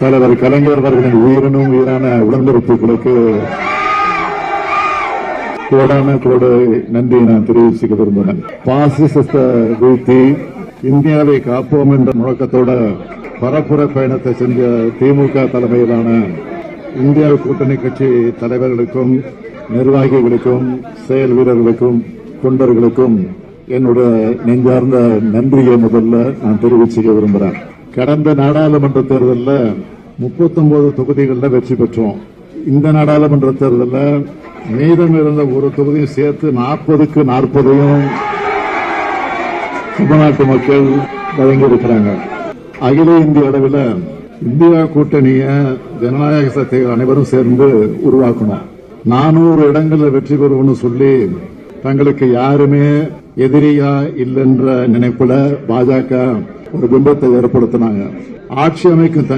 தலைவர் கலைஞர் அவர்களின் உயிரினும் உயிரான உடன்பிறப்புகளுக்கு கோடான கோடு நன்றி நான் தெரிவிச்சுக்க விரும்புகிறேன். பாசிசத்தை வீழ்த்தி இந்தியாவை காப்போம் என்ற முழக்கத்தோட பரப்புரை பயணத்தை செஞ்ச திமுக தலைமையிலான இந்தியா கூட்டணி கட்சி தலைவர்களுக்கும் நிர்வாகிகளுக்கும் செயல் வீரர்களுக்கும் தொண்டர்களுக்கும் என்னோட நெஞ்சார்ந்த நன்றியை முதல்ல நான் தெரிவிச்சுக்க விரும்புகிறேன். கடந்த நாடாளுமன்ற தேர்தலில் 39 தொகுதிகளில் வெற்றி பெற்றோம். இந்த நாடாளுமன்ற தேர்தலில் மீதம் இருந்த ஒரு தொகுதியும் சேர்த்து 40க்கு 40ஐயும் தமிழ்நாட்டு மக்கள் வழங்கியிருக்கிறாங்க. அகில இந்திய அளவில் இந்தியா கூட்டணிய ஜனநாயக சக்திகள் அனைவரும் சேர்ந்து உருவாக்கணும். 400 இடங்களில் வெற்றி பெறுவோம்னு சொல்லி தங்களுக்கு யாருமே எதிரியா இல்லைன்ற நினைப்புல பாஜக ஒரு பிம்பத்தை ஏற்படுத்தினாங்க. ஆட்சி அமைக்கும்